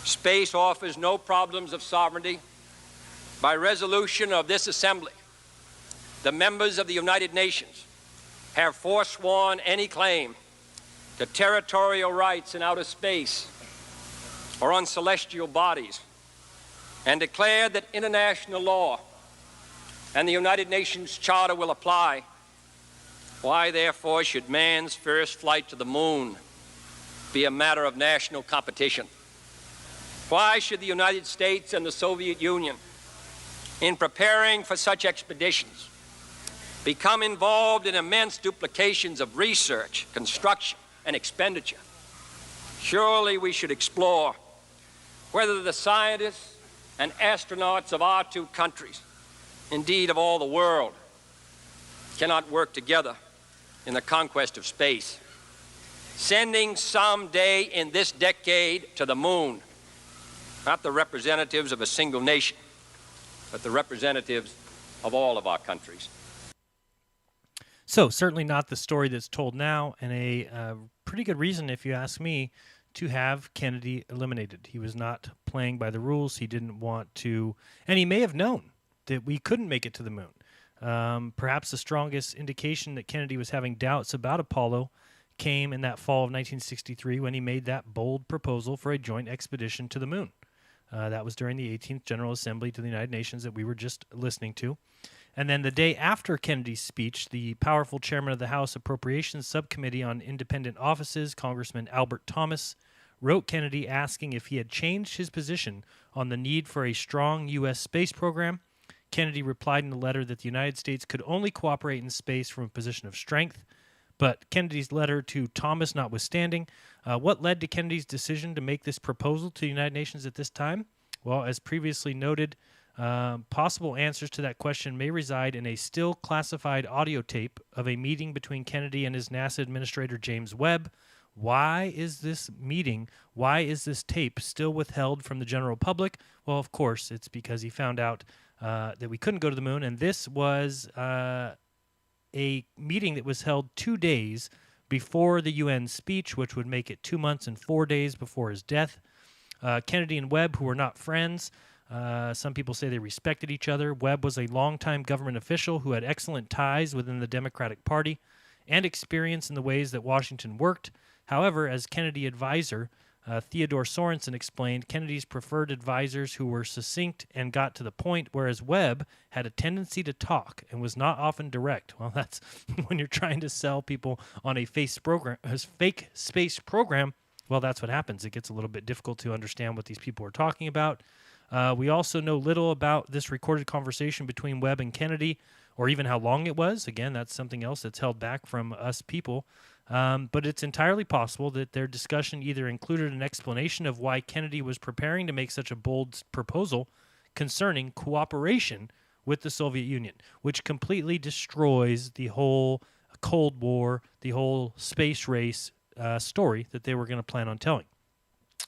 Space offers no problems of sovereignty. By resolution of this assembly, the members of the United Nations have forsworn any claim to territorial rights in outer space or on celestial bodies and declared that international law and the United Nations Charter will apply, why, therefore, should man's first flight to the moon be a matter of national competition? Why should the United States and the Soviet Union, in preparing for such expeditions, become involved in immense duplications of research, construction, and expenditure? Surely we should explore whether the scientists and astronauts of our two countries, indeed of all the world, cannot work together in the conquest of space, sending someday in this decade to the moon, not the representatives of a single nation, but the representatives of all of our countries. So certainly not the story that's told now, and a pretty good reason, if you ask me, to have Kennedy eliminated. He was not playing by the rules. He didn't want to, and he may have known that we couldn't make it to the moon. Perhaps the strongest indication that Kennedy was having doubts about Apollo came in that fall of 1963 when he made that bold proposal for a joint expedition to the moon. That was during the 18th General Assembly to the United Nations that we were just listening to. And then the day after Kennedy's speech, the powerful chairman of the House Appropriations Subcommittee on Independent Offices, Congressman Albert Thomas, wrote Kennedy asking if he had changed his position on the need for a strong U.S. space program. Kennedy replied in a letter that the United States could only cooperate in space from a position of strength. But Kennedy's letter to Thomas notwithstanding, what led to Kennedy's decision to make this proposal to the United Nations at this time? Well, as previously noted, possible answers to that question may reside in a still classified audio tape of a meeting between Kennedy and his NASA administrator James Webb. Why is this meeting, why is this tape still withheld from the general public? Well, of course, it's because he found out that we couldn't go to the moon, and this was a meeting that was held 2 days before the UN speech, which would make it 2 months and 4 days before his death. Kennedy and Webb, who were not friends, some people say they respected each other. Webb was a longtime government official who had excellent ties within the Democratic Party and experience in the ways that Washington worked. However, as Kennedy advisor, Theodore Sorensen explained, Kennedy's preferred advisors who were succinct and got to the point, whereas Webb had a tendency to talk and was not often direct. Well, that's when you're trying to sell people on a fake space program. Well, that's what happens. It gets a little bit difficult to understand what these people are talking about. We also know little about this recorded conversation between Webb and Kennedy, or even how long it was. Again, that's something else that's held back from us people. But it's entirely possible that their discussion either included an explanation of why Kennedy was preparing to make such a bold proposal concerning cooperation with the Soviet Union, which completely destroys the whole Cold War, the whole space race story that they were going to plan on telling.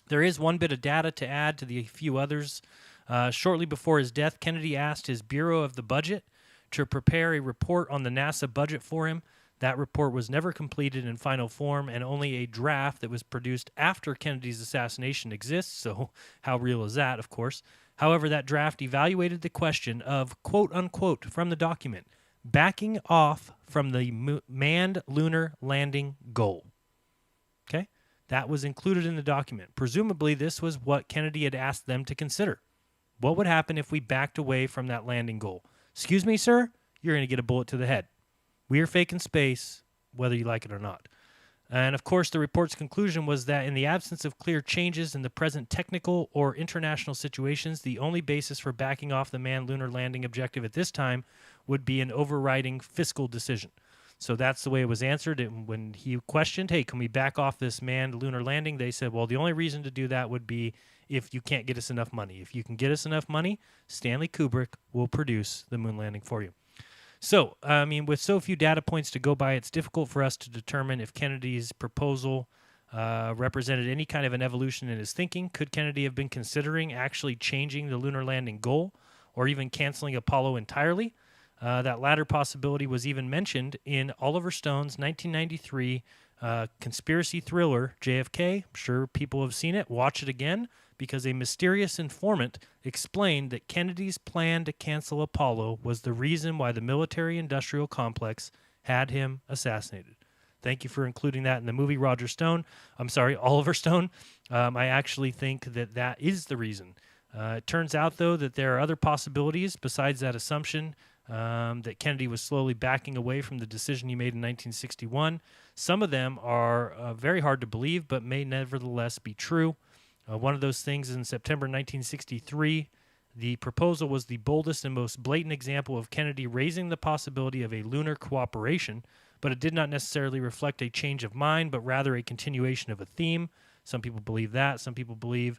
There is one bit of data to add to the few others. Shortly before his death, Kennedy asked his Bureau of the Budget to prepare a report on the NASA budget for him. That report was never completed in final form, and only a draft that was produced after Kennedy's assassination exists, so how real is that, of course. However, that draft evaluated the question of, quote-unquote, from the document, backing off from the manned lunar landing goal. Okay? That was included in the document. Presumably, this was what Kennedy had asked them to consider. What would happen if we backed away from that landing goal? Excuse me, sir? You're going to get a bullet to the head. We are fake in space, whether you like it or not. And, of course, the report's conclusion was that in the absence of clear changes in the present technical or international situations, the only basis for backing off the manned lunar landing objective at this time would be an overriding fiscal decision. So that's the way it was answered. And when he questioned, hey, can we back off this manned lunar landing? They said, well, the only reason to do that would be if you can't get us enough money. If you can get us enough money, Stanley Kubrick will produce the moon landing for you. So, I mean, with so few data points to go by, it's difficult for us to determine if Kennedy's proposal represented any kind of an evolution in his thinking. Could Kennedy have been considering actually changing the lunar landing goal or even canceling Apollo entirely? That latter possibility was even mentioned in Oliver Stone's 1993 conspiracy thriller, JFK. I'm sure people have seen it. Watch it again, because a mysterious informant explained that Kennedy's plan to cancel Apollo was the reason why the military-industrial complex had him assassinated. Thank you for including that in the movie, Oliver Stone. I actually think that that is the reason It turns out, though, that there are other possibilities besides that assumption that Kennedy was slowly backing away from the decision he made in 1961. Some of them are very hard to believe, but may nevertheless be true. One of those things is in September 1963. The proposal was the boldest and most blatant example of Kennedy raising the possibility of a lunar cooperation, but it did not necessarily reflect a change of mind, but rather a continuation of a theme. Some people believe that. Some people believe,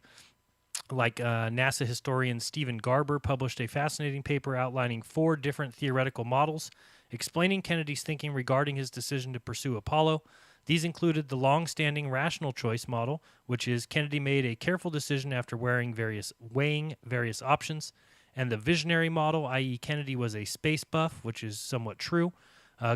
like NASA historian Stephen Garber published a fascinating paper outlining 4 different theoretical models explaining Kennedy's thinking regarding his decision to pursue Apollo. These included the long-standing rational choice model, which is Kennedy made a careful decision after weighing various options, and the visionary model, i.e. Kennedy was a space buff, which is somewhat true.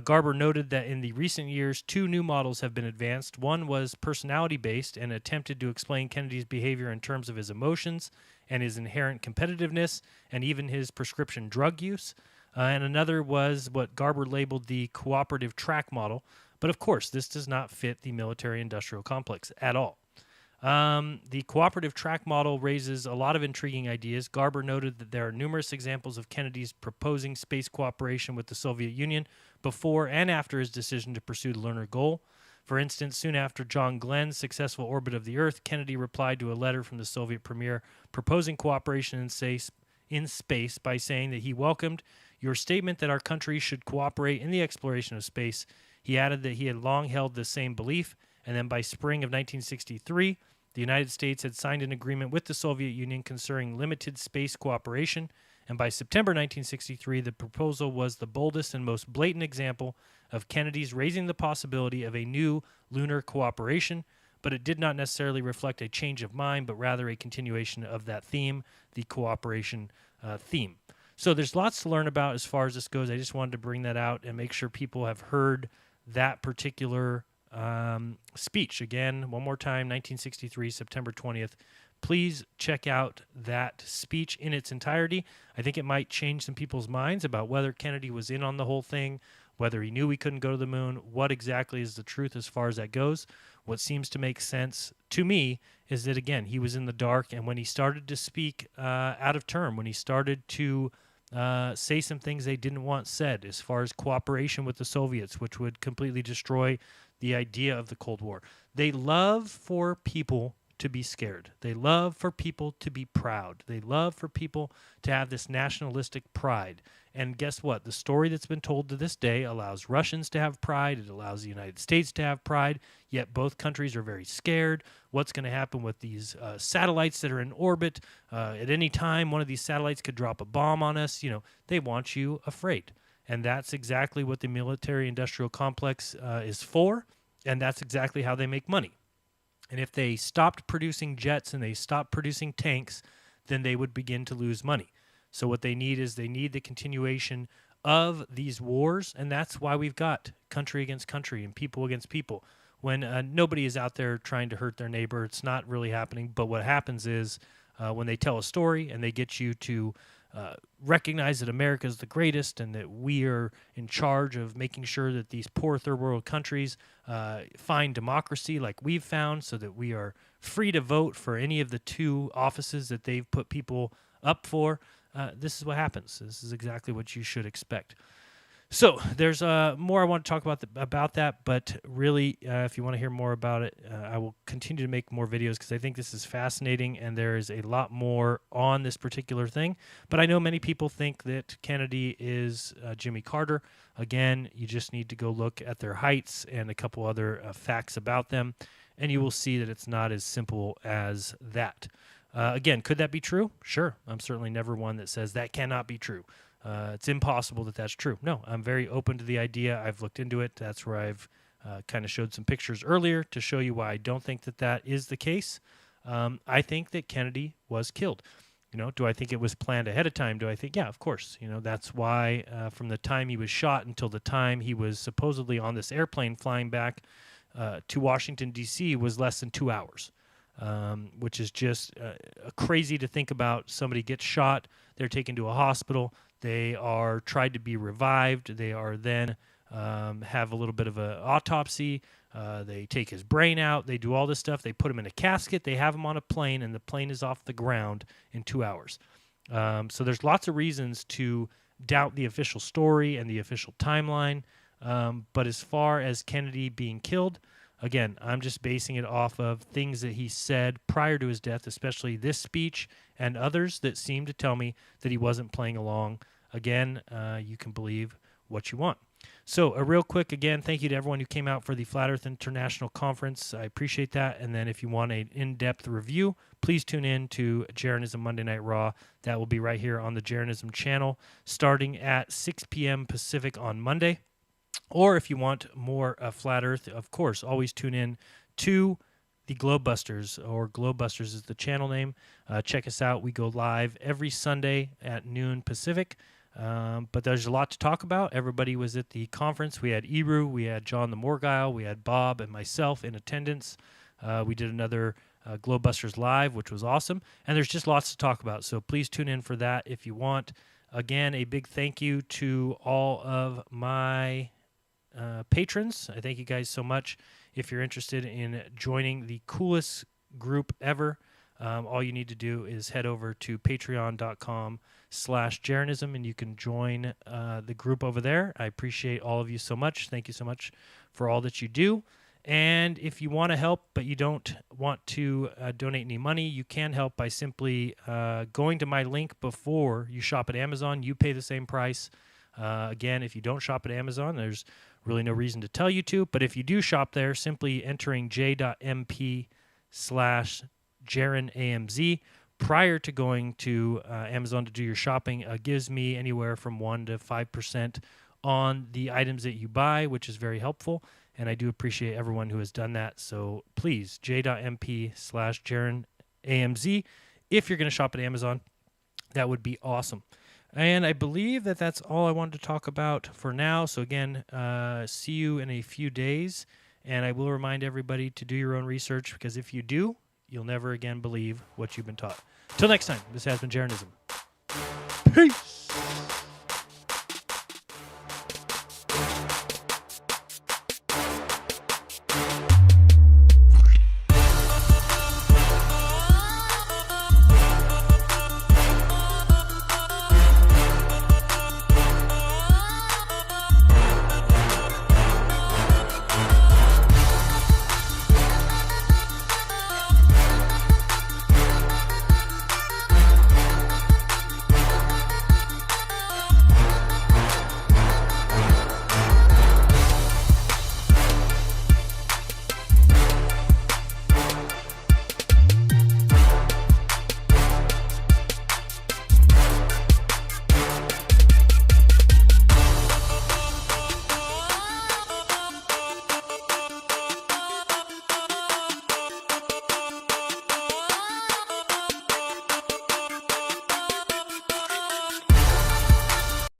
Garber noted that in the recent years, 2 new models have been advanced. One was personality-based and attempted to explain Kennedy's behavior in terms of his emotions and his inherent competitiveness and even his prescription drug use. And another was what Garber labeled the cooperative track model. But of course, this does not fit the military-industrial complex at all. The cooperative track model raises a lot of intriguing ideas. Garber noted that there are numerous examples of Kennedy's proposing space cooperation with the Soviet Union before and after his decision to pursue the lunar goal. For instance, soon after John Glenn's successful orbit of the Earth, Kennedy replied to a letter from the Soviet premier proposing cooperation in space by saying that he welcomed your statement that our country should cooperate in the exploration of space. He added that he had long held the same belief, and then by spring of 1963, the United States had signed an agreement with the Soviet Union concerning limited space cooperation, and by September 1963, the proposal was the boldest and most blatant example of Kennedy's raising the possibility of a new lunar cooperation, but it did not necessarily reflect a change of mind, but rather a continuation of that theme, the cooperation theme. So there's lots to learn about as far as this goes. I just wanted to bring that out and make sure people have heard that particular speech. Again, one more time, 1963, September 20th. Please check out that speech in its entirety. I think it might change some people's minds about whether Kennedy was in on the whole thing, whether he knew we couldn't go to the moon, what exactly is the truth as far as that goes. What seems to make sense to me is that, again, he was in the dark, and when he started to speak out of term, when he started to say some things they didn't want said as far as cooperation with the Soviets, which would completely destroy the idea of the Cold War. They love for people to be scared. They love for people to be proud. They love for people to have this nationalistic pride. And guess what? The story that's been told to this day allows Russians to have pride. It allows the United States to have pride. Yet both countries are very scared. What's going to happen with these satellites that are in orbit? At any time, one of these satellites could drop a bomb on us. You know, they want you afraid. And that's exactly what the military-industrial complex is for. And that's exactly how they make money. And if they stopped producing jets and they stopped producing tanks, then they would begin to lose money. So what they need is they need the continuation of these wars, and that's why we've got country against country and people against people. When nobody is out there trying to hurt their neighbor, it's not really happening. But what happens is when they tell a story and they get you to recognize that America is the greatest and that we are in charge of making sure that these poor third world countries find democracy like we've found, so that we are free to vote for any of the 2 offices that they've put people up for. This is what happens. This is exactly what you should expect. So there's more I want to talk about that, but really, if you want to hear more about it, I will continue to make more videos because I think this is fascinating and there is a lot more on this particular thing. But I know many people think that Kennedy is Jimmy Carter. Again, you just need to go look at their heights and a couple other facts about them, and you will see that it's not as simple as that. Again, could that be true? Sure. I'm certainly never one that says that cannot be true. It's impossible that that's true. No, I'm very open to the idea. I've looked into it. That's where I've kind of showed some pictures earlier to show you why I don't think that that is the case. I think that Kennedy was killed. You know, do I think it was planned ahead of time? Do I think, yeah, of course. You know, that's why from the time he was shot until the time he was supposedly on this airplane flying back to Washington, D.C. was less than 2 hours. Which is just crazy to think about. Somebody gets shot, they're taken to a hospital, they are tried to be revived, they are then have a little bit of an autopsy. They take his brain out. They do all this stuff. They put him in a casket. They have him on a plane, and the plane is off the ground in 2 hours. So there's lots of reasons to doubt the official story and the official timeline. But as far as Kennedy being killed, again, I'm just basing it off of things that he said prior to his death, especially this speech and others that seem to tell me that he wasn't playing along. Again, you can believe what you want. So a real quick, again, thank you to everyone who came out for the Flat Earth International Conference. I appreciate that. And then if you want an in-depth review, please tune in to Jeranism Monday Night Raw. That will be right here on the Jeranism channel starting at 6 p.m. Pacific on Monday. Or if you want more Flat Earth, of course, always tune in to the Globebusters, or Globebusters is the channel name. Check us out. We go live every Sunday at noon Pacific. But there's a lot to talk about. Everybody was at the conference. We had Eru, we had John the Morgile, we had Bob and myself in attendance. We did another Globebusters Live, which was awesome. And there's just lots to talk about. So please tune in for that if you want. Again, a big thank you to all of my patrons. I thank you guys so much. If you're interested in joining the coolest group ever, all you need to do is head over to patreon.com/Jeranism, and you can join the group over there. I appreciate all of you so much. Thank you so much for all that you do. And if you want to help, but you don't want to donate any money, you can help by simply going to my link before you shop at Amazon. You pay the same price. Again, if you don't shop at Amazon, there's really no reason to tell you to. But if you do shop there, simply entering j.mp/JeranAMZ prior to going to Amazon to do your shopping gives me anywhere from 1% to 5% on the items that you buy, which is very helpful. And I do appreciate everyone who has done that. So please, j.mp/JeranAMZ. If you're going to shop at Amazon, that would be awesome. And I believe that that's all I wanted to talk about for now. So again, see you in a few days. And I will remind everybody to do your own research, because if you do, you'll never again believe what you've been taught. Till next time, this has been Jeranism. Peace!